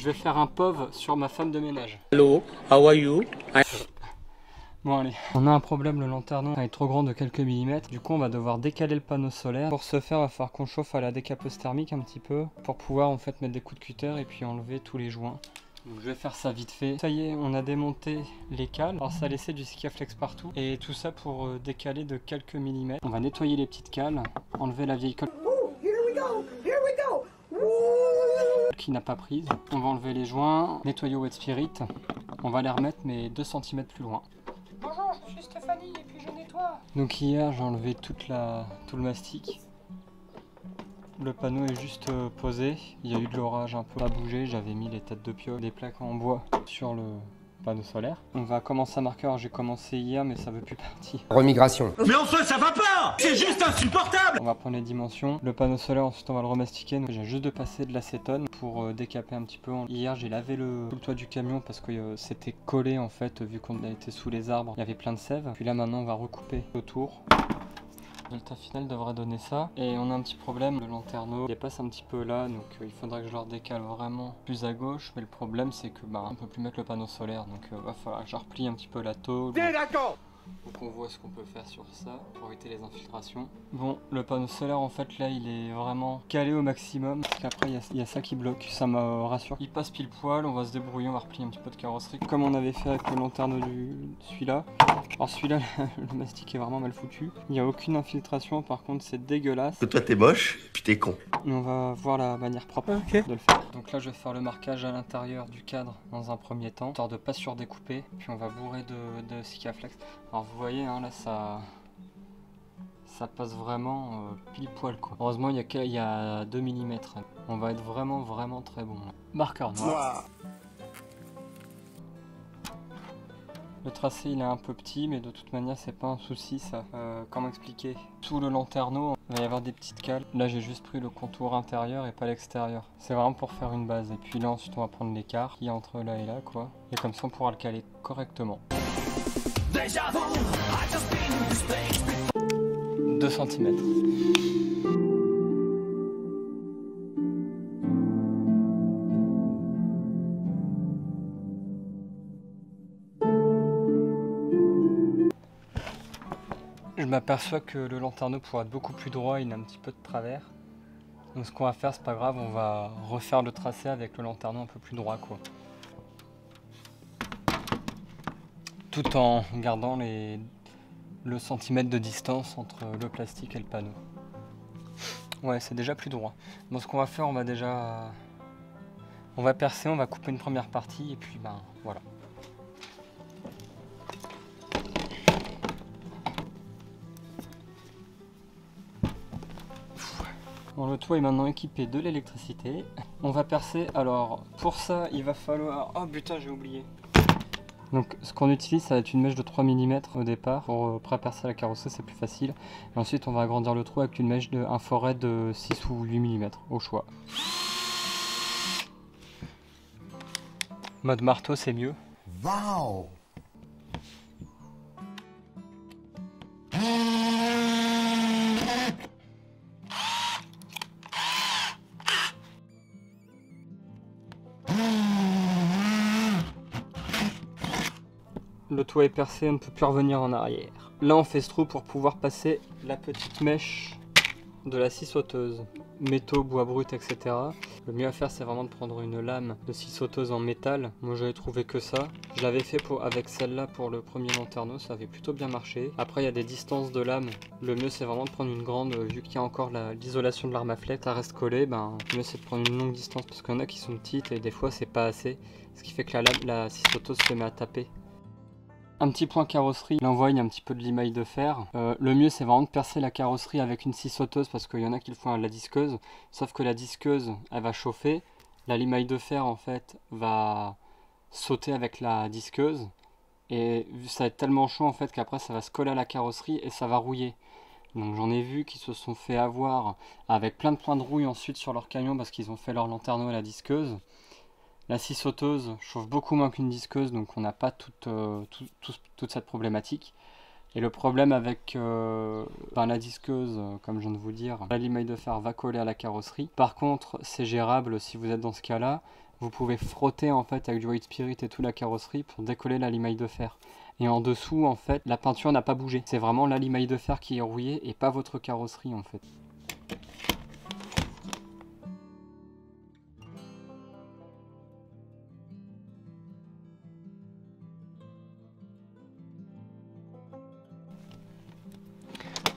Je vais faire un POV sur ma femme de ménage. Hello, how are you? Bon allez, on a un problème, le lanterneau est trop grand de quelques millimètres. Du coup on va devoir décaler le panneau solaire. Pour ce faire, il va falloir qu'on chauffe à la décapeuse thermique un petit peu pour pouvoir en fait mettre des coups de cutter et puis enlever tous les joints. Donc je vais faire ça vite fait. Ça y est, on a démonté les cales. Alors ça a laissé du Sikaflex partout. Et tout ça pour décaler de quelques millimètres. On va nettoyer les petites cales, enlever la vieille colle qui n'a pas prise. On va enlever les joints, nettoyer au wet spirit. On va les remettre mais 2 cm plus loin. Bonjour, je suis Stéphanie et puis je nettoie. Donc hier j'ai enlevé tout le mastic. Le panneau est juste posé. Il y a eu de l'orage un peu à bouger. J'avais mis les têtes de pioche, des plaques en bois sur le panneau solaire. On va commencer à marquer. Alors j'ai commencé hier mais ça veut plus partir. Remigration. Mais enfin ça va pas! C'est juste insupportable! On va prendre les dimensions. Le panneau solaire ensuite on va le remastiquer. J'ai juste de passer de l'acétone pour décaper un petit peu. Hier j'ai lavé tout le toit du camion parce que c'était collé en fait vu qu'on a été sous les arbres. Il y avait plein de sève. Puis là maintenant on va recouper autour. Le résultat final devrait donner ça. Et on a un petit problème, le lanterneau dépasse un petit peu là, donc il faudrait que je le redécale vraiment plus à gauche. Mais le problème c'est que on peut plus mettre le panneau solaire, donc va falloir que je replie un petit peu la tôle. D'accord! Donc on voit ce qu'on peut faire sur ça pour éviter les infiltrations. Bon, le panneau solaire en fait là il est vraiment calé au maximum parce qu'après il y a ça qui bloque, ça me rassure. Il passe pile poil, on va se débrouiller, on va replier un petit peu de carrosserie comme on avait fait avec le lanterneau de celui-là. Alors celui-là le mastic est vraiment mal foutu, il n'y a aucune infiltration, par contre c'est dégueulasse. Que toi t'es moche, puis t'es con. Mais on va voir la manière propre de le faire. Donc là je vais faire le marquage à l'intérieur du cadre dans un premier temps, histoire de pas surdécouper, puis on va bourrer de Sikaflex. Alors vous voyez hein, là ça passe vraiment pile poil quoi. Heureusement il y a 2 mm. On va être vraiment très bon. Marqueur noir. Le tracé il est un peu petit mais de toute manière c'est pas un souci ça. Comment expliquer? Sous le lanterneau il va y avoir des petites cales. Là j'ai juste pris le contour intérieur et pas l'extérieur. C'est vraiment pour faire une base. Et puis là ensuite on va prendre l'écart qui est entre là et là quoi. Et comme ça on pourra le caler correctement. 2 cm. Je m'aperçois que le lanterneau pourra être beaucoup plus droit, il a un petit peu de travers. Donc ce qu'on va faire, c'est pas grave, on va refaire le tracé avec le lanterneau un peu plus droit quoi. Tout en gardant le centimètre de distance entre le plastique et le panneau. Ouais, c'est déjà plus droit. Bon, ce qu'on va faire, on va percer, on va couper une première partie et puis voilà. Bon, le toit est maintenant équipé de l'électricité. On va percer. Alors pour ça, il va falloir... Oh putain, j'ai oublié. Donc ce qu'on utilise, ça va être une mèche de 3 mm au départ. Pour pré-percer la carrosserie, c'est plus facile. Et ensuite, on va agrandir le trou avec une mèche un forêt de 6 ou 8 mm au choix. Mode marteau, c'est mieux. Waouh! Le toit est percé, on ne peut plus revenir en arrière. Là on fait ce trou pour pouvoir passer la petite mèche de la scie sauteuse. Métaux, bois brut, etc. Le mieux à faire c'est vraiment de prendre une lame de scie sauteuse en métal. Moi j'avais trouvé que ça. Je l'avais fait avec celle-là pour le premier lanterneau, ça avait plutôt bien marché. Après il y a des distances de lame. Le mieux c'est vraiment de prendre une grande, vu qu'il y a encore l'isolation de l'arme à flèche, ça reste collé, le mieux c'est de prendre une longue distance parce qu'il y en a qui sont petites et des fois c'est pas assez. Ce qui fait que la scie sauteuse se met à taper. Un petit point carrosserie, là on voit il y a un petit peu de limaille de fer. Le mieux c'est vraiment de percer la carrosserie avec une scie sauteuse parce qu'il y en a qui le font à la disqueuse. Sauf que la disqueuse elle va chauffer, la limaille de fer en fait va sauter avec la disqueuse. Et ça va être tellement chaud en fait qu'après ça va se coller à la carrosserie et ça va rouiller. Donc j'en ai vu qui se sont fait avoir avec plein de points de rouille ensuite sur leur camion parce qu'ils ont fait leur lanterneau à la disqueuse. La scie sauteuse chauffe beaucoup moins qu'une disqueuse, donc on n'a pas toute cette problématique. Et le problème avec la disqueuse, comme je viens de vous dire, la limaille de fer va coller à la carrosserie. Par contre, c'est gérable si vous êtes dans ce cas-là. vous pouvez frotter en fait avec du white spirit et tout la carrosserie pour décoller la limaille de fer. Et en dessous, en fait, la peinture n'a pas bougé. C'est vraiment la limaille de fer qui est rouillée et pas votre carrosserie en fait.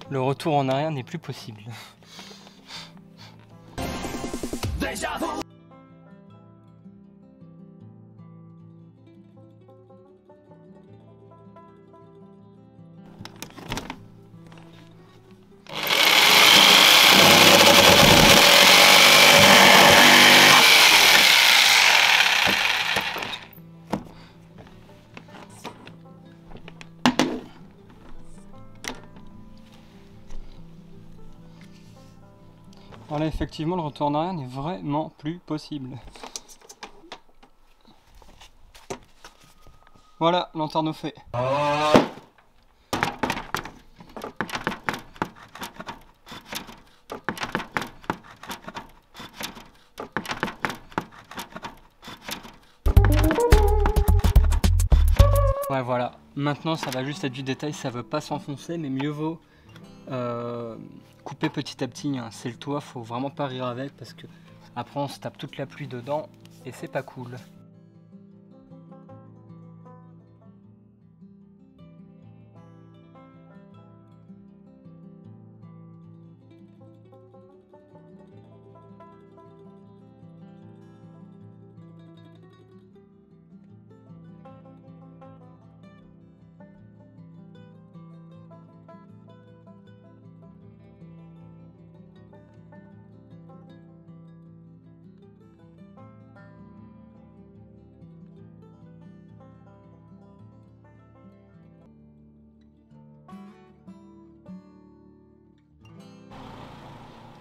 Le retour en arrière n'est plus possible. Voilà, effectivement, le retour en arrière n'est vraiment plus possible. Voilà, lanterneau fait. Ouais, voilà. Maintenant, ça va juste être du détail, ça veut pas s'enfoncer, mais mieux vaut couper petit à petit, hein. C'est le toit, faut vraiment pas rire avec parce que après on se tape toute la pluie dedans et c'est pas cool.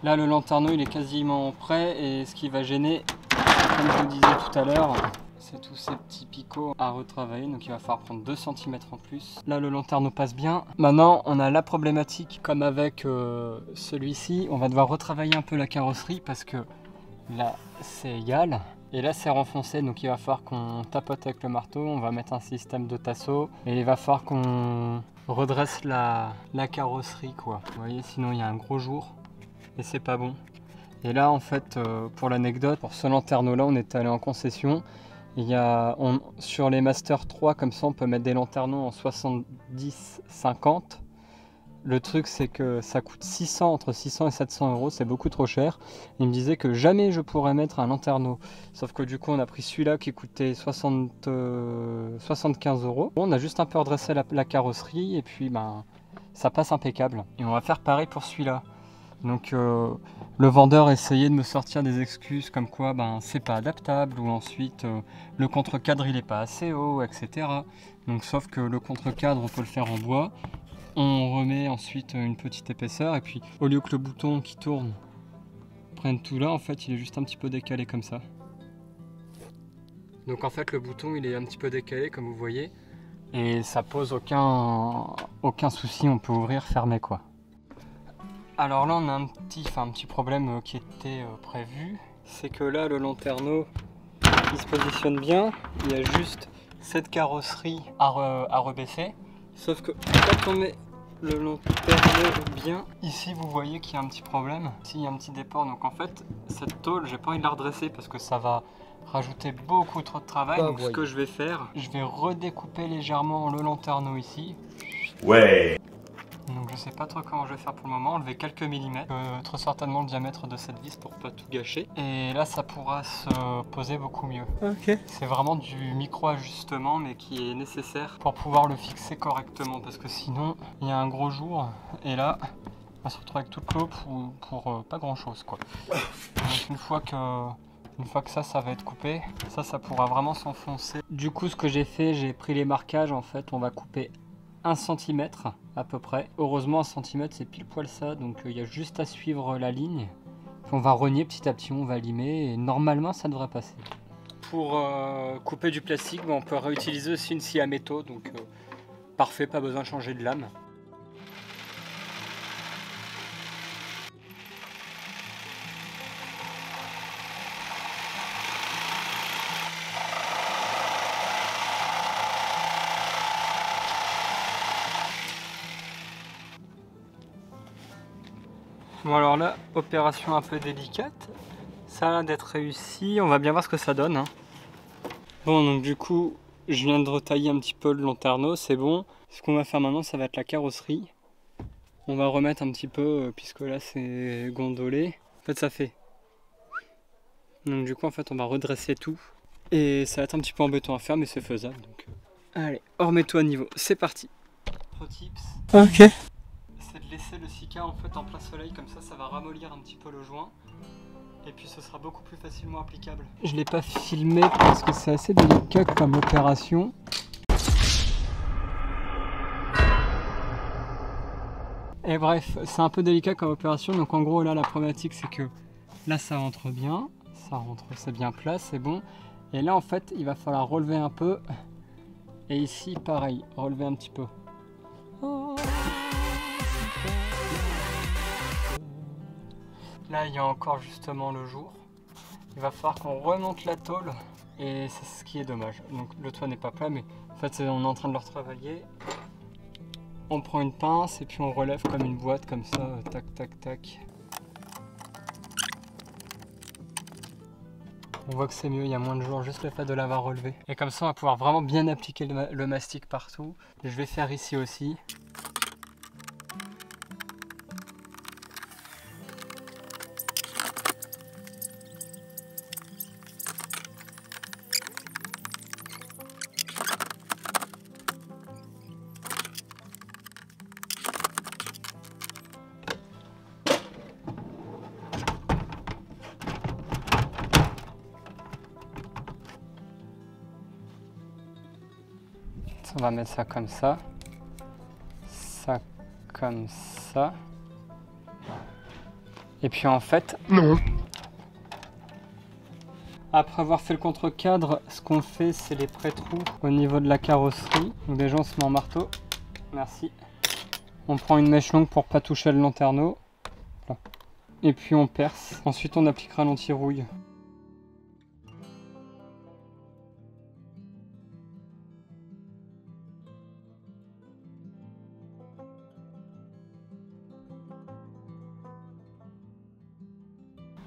Là, le lanterneau il est quasiment prêt et ce qui va gêner, comme je vous disais tout à l'heure, c'est tous ces petits picots à retravailler, donc il va falloir prendre 2 cm en plus. Là, le lanterneau passe bien. Maintenant, on a la problématique, comme avec celui-ci, on va devoir retravailler un peu la carrosserie parce que là, c'est égal. Et là, c'est renfoncé, donc il va falloir qu'on tapote avec le marteau. On va mettre un système de tasseau et il va falloir qu'on redresse la carrosserie, quoi. Vous voyez, sinon il y a un gros jour. Et c'est pas bon. Et là en fait pour l'anecdote, pour ce lanterneau là on est allé en concession. Il y a, sur les Master 3 comme ça on peut mettre des lanterneaux en 70-50. Le truc c'est que ça coûte 600, entre 600 et 700 euros, c'est beaucoup trop cher. Il me disait que jamais je pourrais mettre un lanterneau. Sauf que du coup on a pris celui-là qui coûtait 75 euros. On a juste un peu redressé la carrosserie et puis ben, ça passe impeccable. Et on va faire pareil pour celui-là. Donc le vendeur essayait de me sortir des excuses comme quoi ben, c'est pas adaptable ou ensuite le contre-cadre il est pas assez haut, etc. Donc sauf que le contre-cadre on peut le faire en bois. On remet ensuite une petite épaisseur et puis au lieu que le bouton qui tourne prenne tout là, en fait il est juste un petit peu décalé comme ça. Donc en fait le bouton il est un petit peu décalé comme vous voyez et ça pose aucun souci, on peut ouvrir, fermer quoi. Alors là on a un petit problème qui était prévu, c'est que là le lanterneau il se positionne bien, il y a juste cette carrosserie à rebaisser, sauf que quand on met le lanterneau bien, ici vous voyez qu'il y a un petit problème, ici il y a un petit déport, donc en fait cette tôle j'ai pas envie de la redresser parce que ça va rajouter beaucoup trop de travail, donc ce que je vais faire, je vais redécouper légèrement le lanterneau ici. Ouais. Donc je sais pas trop comment je vais faire pour le moment, enlever quelques millimètres, très certainement le diamètre de cette vis pour pas tout gâcher. Et là ça pourra se poser beaucoup mieux. Ok. C'est vraiment du micro ajustement mais qui est nécessaire pour pouvoir le fixer correctement parce que sinon il y a un gros jour et là on va se retrouver avec toute l'eau pour pas grand chose quoi. Donc une fois que ça va être coupé, ça pourra vraiment s'enfoncer. Du coup ce que j'ai fait, j'ai pris les marquages en fait, on va couper 1 cm à peu près. Heureusement 1 cm c'est pile poil ça, donc il y a juste à suivre la ligne. Puis on va rogner petit à petit, on va limer et normalement ça devrait passer. Pour couper du plastique, on peut réutiliser aussi une scie à métaux, donc parfait, pas besoin de changer de lame. Bon alors là, opération un peu délicate. Ça a l'air d'être réussi. On va bien voir ce que ça donne. Hein. Bon donc du coup, je viens de retailler un petit peu le lanterneau, c'est bon. Ce qu'on va faire maintenant, ça va être la carrosserie. On va remettre un petit peu, puisque là c'est gondolé. En fait ça fait. Donc du coup en fait on va redresser tout. Et ça va être un petit peu embêtant à faire mais c'est faisable. Donc, allez, remets-toi à niveau, c'est parti. Pro tips. Ok. C'est de laisser le Sika en fait en plein soleil, comme ça va ramollir un petit peu le joint. Et puis ce sera beaucoup plus facilement applicable. Je l'ai pas filmé parce que c'est assez délicat comme opération. Et bref, c'est un peu délicat comme opération, donc en gros là la problématique c'est que là ça rentre bien, c'est bien plat, c'est bon. Et là en fait il va falloir relever un peu, et ici pareil, relever un petit peu. Là il y a encore justement le jour, il va falloir qu'on remonte la tôle, et c'est ce qui est dommage. Donc le toit n'est pas plat, mais en fait on est en train de le retravailler. On prend une pince et puis on relève comme une boîte comme ça, tac tac tac. On voit que c'est mieux, il y a moins de jours, juste le fait de l'avoir relevé. Et comme ça on va pouvoir vraiment bien appliquer le mastic partout. Je vais faire ici aussi. On va mettre ça comme ça comme ça. Et puis en fait, non. Après avoir fait le contre-cadre, ce qu'on fait c'est les pré-trous au niveau de la carrosserie. Donc déjà on se met en marteau. Merci. On prend une mèche longue pour pas toucher le lanterneau. Et puis on perce. Ensuite on appliquera l'anti-rouille.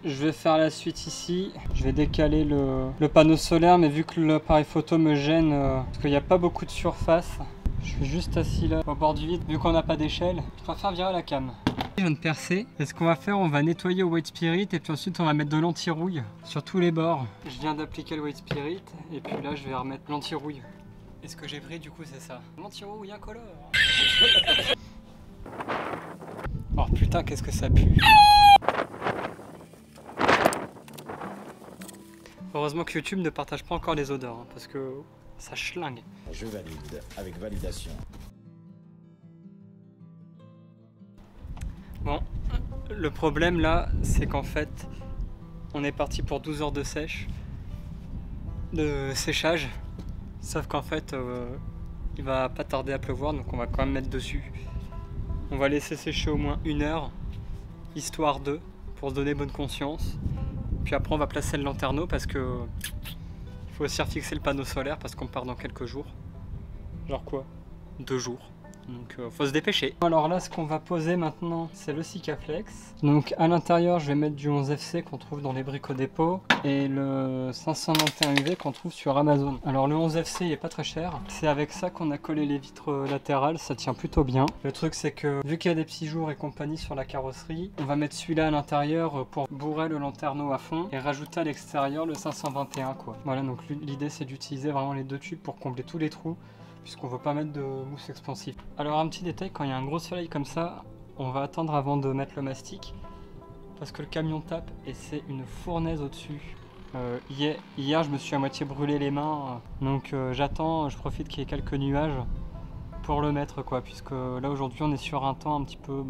Je vais faire la suite ici. Je vais décaler le panneau solaire, mais vu que l'appareil photo me gêne, parce qu'il n'y a pas beaucoup de surface, je suis juste assis là, au bord du vide, vu qu'on n'a pas d'échelle, je préfère virer la cam. Je viens de percer, et ce qu'on va faire, on va nettoyer au White Spirit, et puis ensuite on va mettre de l'anti-rouille sur tous les bords. Je viens d'appliquer le White Spirit, et puis là je vais remettre l'anti-rouille. Et ce que j'ai pris du coup c'est ça. L'anti-rouille incolore. Oh putain, qu'est-ce que ça pue. Heureusement que YouTube ne partage pas encore les odeurs, hein, parce que ça schlingue. Je valide, avec validation. Bon, le problème là, c'est qu'en fait, on est parti pour 12 heures de séchage. Sauf qu'en fait, il va pas tarder à pleuvoir, donc on va quand même mettre dessus. On va laisser sécher au moins 1 heure, histoire de, pour se donner bonne conscience. Puis après on va placer le lanterneau parce que il faut aussi refixer le panneau solaire parce qu'on part dans quelques jours. Genre quoi? 2 jours. Donc faut se dépêcher. Alors là ce qu'on va poser maintenant c'est le Sikaflex. Donc à l'intérieur je vais mettre du 11FC qu'on trouve dans les bricots dépôt et le 591 UV qu'on trouve sur Amazon. Alors le 11FC il est pas très cher. C'est avec ça qu'on a collé les vitres latérales, ça tient plutôt bien. Le truc c'est que vu qu'il y a des petits jours et compagnie sur la carrosserie, on va mettre celui-là à l'intérieur pour bourrer le lanterneau à fond et rajouter à l'extérieur le 521 quoi. Voilà, donc l'idée c'est d'utiliser vraiment les 2 tubes pour combler tous les trous, puisqu'on ne veut pas mettre de mousse expansive. Alors un petit détail, quand il y a un gros soleil comme ça, on va attendre avant de mettre le mastic, parce que le camion tape et c'est une fournaise au-dessus. Hier je me suis à moitié brûlé les mains, donc j'attends, je profite qu'il y ait quelques nuages pour le mettre quoi, puisque là aujourd'hui on est sur un temps un petit peu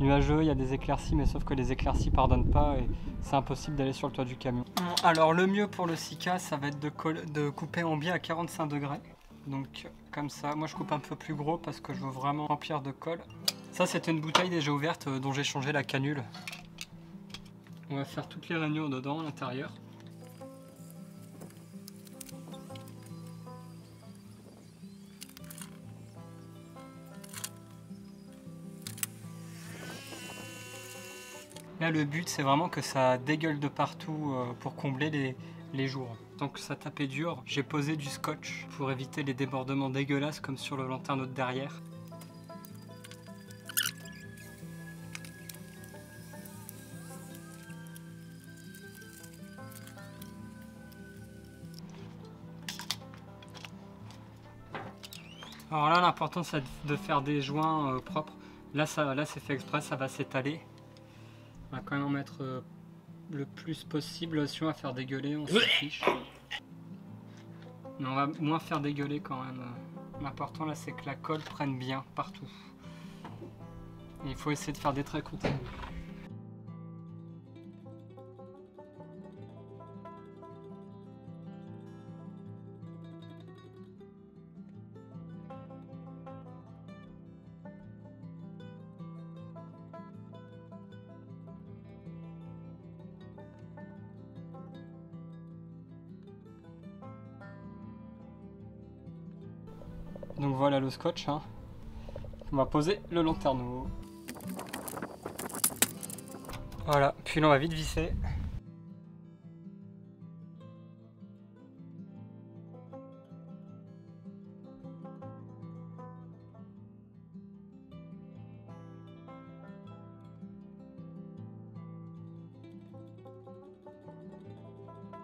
nuageux, il y a des éclaircies, mais sauf que les éclaircies pardonnent pas et c'est impossible d'aller sur le toit du camion. Alors le mieux pour le Sika, ça va être de couper en biais à 45 degrés. Donc comme ça, moi je coupe un peu plus gros parce que je veux vraiment remplir de colle. Ça c'était une bouteille déjà ouverte dont j'ai changé la canule. On va faire toutes les rainures dedans à l'intérieur. Là le but c'est vraiment que ça dégueule de partout pour combler les jours. Tant que ça tapait dur, j'ai posé du scotch pour éviter les débordements dégueulasses comme sur le lanterneau de derrière. Alors là l'important c'est de faire des joints propres. Là c'est fait exprès, ça va s'étaler. On va quand même en mettre le plus possible. Si on va faire dégueuler, on s'en fiche. Mais on va moins faire dégueuler quand même. L'important là c'est que la colle prenne bien partout. Et il faut essayer de faire des traits continus. Donc voilà le scotch, hein. On va poser le lanterneau. Voilà, puis là on va vite visser.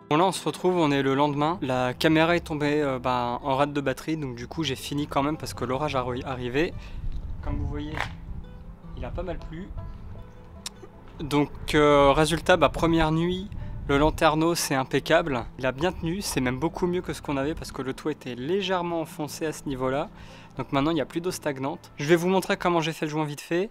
Bon là on se retrouve, on est le lendemain, la caméra est tombée en rate de batterie, donc du coup j'ai fini quand même parce que l'orage arrivait. Comme vous voyez, il a pas mal plu. Donc résultat, première nuit, le lanterneau c'est impeccable, il a bien tenu, c'est même beaucoup mieux que ce qu'on avait parce que le toit était légèrement enfoncé à ce niveau-là. Donc maintenant il n'y a plus d'eau stagnante. Je vais vous montrer comment j'ai fait le joint vite fait.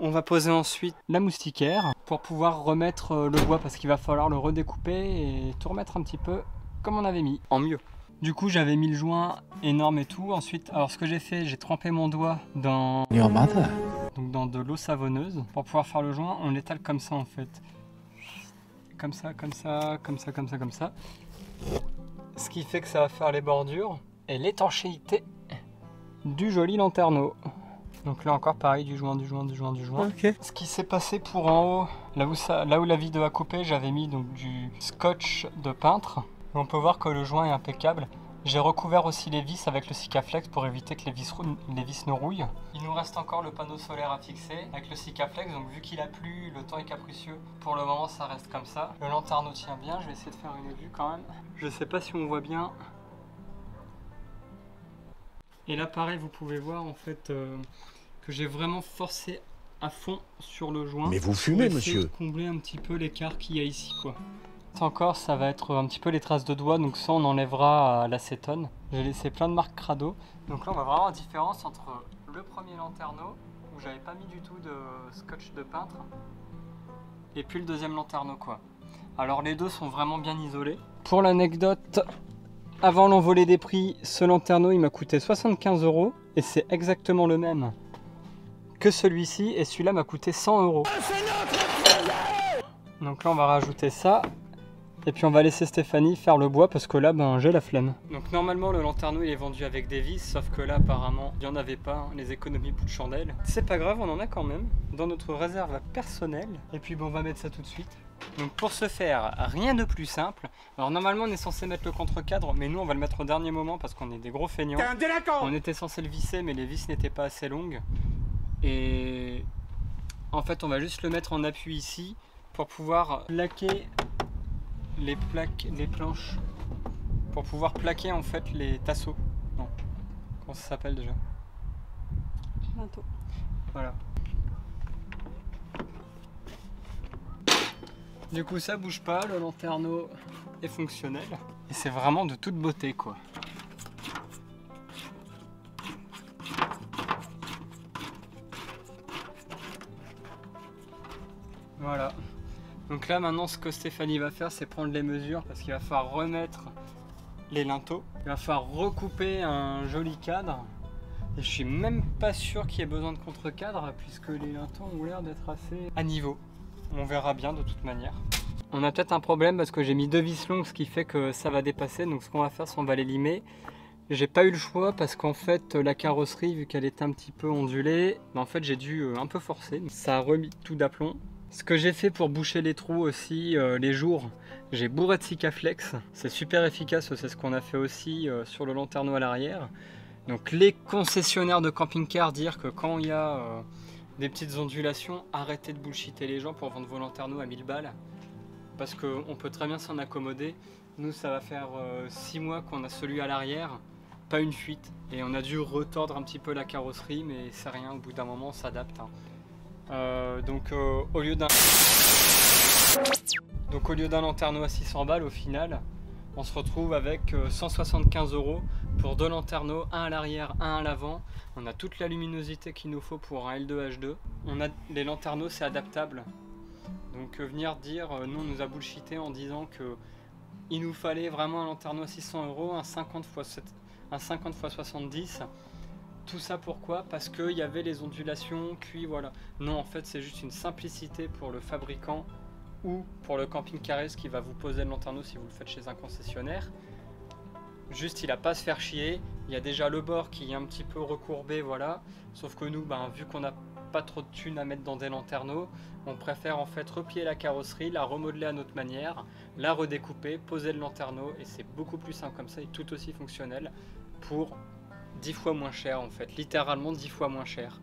On va poser ensuite la moustiquaire pour pouvoir remettre le bois parce qu'il va falloir le redécouper et tout remettre un petit peu comme on avait mis, en mieux. Du coup j'avais mis le joint énorme et tout. Ensuite, alors ce que j'ai fait, j'ai trempé mon doigt dans de l'eau savonneuse pour pouvoir faire le joint. On l'étale comme ça en fait. Comme ça, comme ça, comme ça, comme ça, comme ça. Ce qui fait que ça va faire les bordures et l'étanchéité du joli lanterneau. Donc là encore pareil, du joint, du joint, du joint, du joint. Okay. Ce qui s'est passé pour en haut, là où la vidéo a coupé, j'avais mis donc du scotch de peintre. Et on peut voir que le joint est impeccable. J'ai recouvert aussi les vis avec le Sikaflex pour éviter que les vis ne rouillent. Il nous reste encore le panneau solaire à fixer avec le Sikaflex. Donc vu qu'il a plu, le temps est capricieux. Pour le moment ça reste comme ça. Le lanterneau tient bien, je vais essayer de faire une vue quand même. Je sais pas si on voit bien. Et là pareil, vous pouvez voir en fait que j'ai vraiment forcé à fond sur le joint. Mais vous fumez, monsieur. Pour combler un petit peu l'écart qu'il y a ici, quoi. Encore, ça va être un petit peu les traces de doigts, donc ça on enlèvera à l'acétone. J'ai laissé plein de marques crado. Donc là on va vraiment la différence entre le premier lanterneau, où j'avais pas mis du tout de scotch de peintre, et puis le deuxième lanterneau, quoi. Alors les deux sont vraiment bien isolés. Pour l'anecdote, avant l'envolée des prix, ce lanterneau il m'a coûté 75 € et c'est exactement le même que celui-ci, et celui-là m'a coûté 100 €. Donc là on va rajouter ça, et puis on va laisser Stéphanie faire le bois parce que là j'ai la flemme. Donc normalement le lanterneau il est vendu avec des vis, sauf que là apparemment il n'y en avait pas, les économies bout de chandelle. C'est pas grave, on en a quand même dans notre réserve personnelle. Et puis on va mettre ça tout de suite. Donc pour ce faire, rien de plus simple. Alors normalement on est censé mettre le contre-cadre, mais nous on va le mettre au dernier moment parce qu'on est des gros feignants. T'es un délinquant! On était censé le visser, mais les vis n'étaient pas assez longues. Et en fait on va juste le mettre en appui ici pour pouvoir plaquer les planches, pour pouvoir plaquer en fait les tasseaux. Non, comment ça s'appelle déjà? Linteau. Voilà. Du coup ça bouge pas, le lanterneau est fonctionnel et c'est vraiment de toute beauté, quoi. Voilà. Donc là maintenant ce que Stéphanie va faire, c'est prendre les mesures parce qu'il va falloir remettre les linteaux. Il va falloir recouper un joli cadre. Et je suis même pas sûr qu'il y ait besoin de contre-cadre puisque les linteaux ont l'air d'être assez à niveau. On verra bien de toute manière. On a peut-être un problème parce que j'ai mis deux vis longues, ce qui fait que ça va dépasser. Donc ce qu'on va faire, c'est qu'on va les limer. J'ai pas eu le choix parce qu'en fait la carrosserie, vu qu'elle est un petit peu ondulée, en fait j'ai dû un peu forcer. Ça a remis tout d'aplomb. Ce que j'ai fait pour boucher les trous aussi les jours, j'ai bourré de Sikaflex. C'est super efficace, c'est ce qu'on a fait aussi sur le lanterneau à l'arrière. Donc les concessionnaires de camping-car dire que quand il y a des petites ondulations, arrêtez de bullshiter les gens pour vendre vos lanterneaux à 1000 balles. Parce qu'on peut très bien s'en accommoder. Nous ça va faire 6 mois qu'on a celui à l'arrière, pas une fuite. Et on a dû retordre un petit peu la carrosserie, mais c'est rien, au bout d'un moment on s'adapte. Hein. Donc au lieu d'un lanterneau à 600 balles au final, on se retrouve avec 175 € pour 2 lanterneaux, un à l'arrière, un à l'avant. On a toute la luminosité qu'il nous faut pour un L2H2. Les lanterneaux c'est adaptable. Donc venir dire, nous on nous a bullshité en disant que il nous fallait vraiment un lanterneau à 600 €, un 50 x 70. Tout ça pourquoi? Parce qu'il y avait les ondulations, puis voilà. Non, en fait, c'est juste une simplicité pour le fabricant ou pour le camping-cariste qui va vous poser le lanterneau si vous le faites chez un concessionnaire. Juste, il n'a pas à se faire chier. Il y a déjà le bord qui est un petit peu recourbé, voilà. Sauf que nous, vu qu'on n'a pas trop de thunes à mettre dans des lanterneaux, on préfère en fait replier la carrosserie, la remodeler à notre manière, la redécouper, poser le lanterneau, et c'est beaucoup plus simple comme ça et tout aussi fonctionnel pour 10 fois moins cher en fait, littéralement 10 fois moins cher.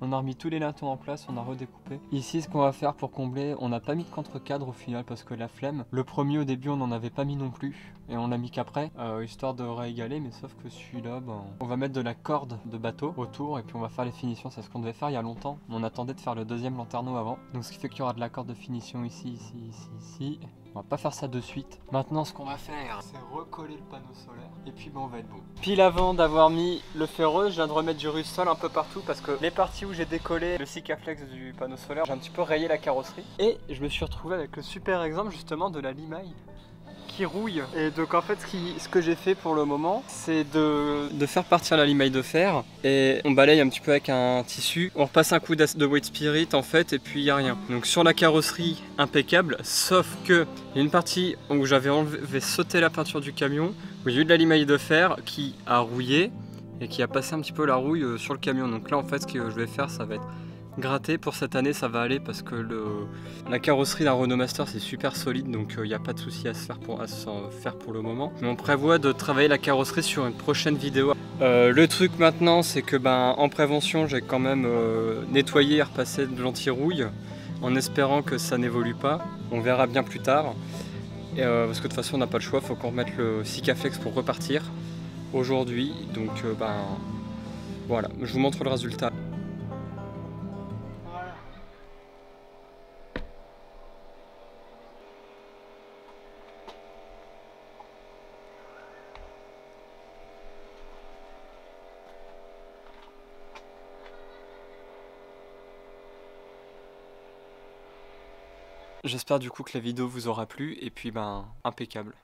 On a remis tous les latons en place, on a redécoupé. Ici ce qu'on va faire pour combler, on n'a pas mis de contre-cadre au final parce que la flemme. Le premier au début on n'en avait pas mis non plus et on l'a mis qu'après, histoire de réégaler, mais sauf que celui-là, on va mettre de la corde de bateau autour et puis on va faire les finitions. C'est ce qu'on devait faire il y a longtemps, mais on attendait de faire le deuxième lanterneau avant. Donc ce qui fait qu'il y aura de la corde de finition ici, ici, ici, ici. On va pas faire ça de suite. Maintenant ce qu'on va faire, c'est recoller le panneau solaire et puis on va être bon. Pile avant d'avoir mis le ferreux, je viens de remettre du Russell un peu partout parce que les parties où j'ai décollé le Sikaflex du panneau solaire, j'ai un petit peu rayé la carrosserie. Et je me suis retrouvé avec le super exemple justement de la limaille qui rouille. Et donc en fait ce que j'ai fait pour le moment, c'est de faire partir la limaille de fer et on balaye un petit peu avec un tissu, on repasse un coup de White Spirit en fait et puis il n'y a rien. Donc sur la carrosserie impeccable, sauf que il y a une partie où j'avais sauté la peinture du camion, où il y a eu de la limaille de fer qui a rouillé et qui a passé un petit peu la rouille sur le camion. Donc là en fait ce que je vais faire, ça va être gratter. Pour cette année ça va aller parce que la carrosserie d'un Renault Master c'est super solide, donc il n'y a pas de souci à se faire pour le moment. Mais on prévoit de travailler la carrosserie sur une prochaine vidéo. Le truc maintenant c'est que en prévention j'ai quand même nettoyé et repassé de l'anti-rouille en espérant que ça n'évolue pas. On verra bien plus tard. Parce que de toute façon on n'a pas le choix, il faut qu'on remette le Sikaflex pour repartir aujourd'hui. Donc voilà, je vous montre le résultat. J'espère du coup que la vidéo vous aura plu et puis impeccable.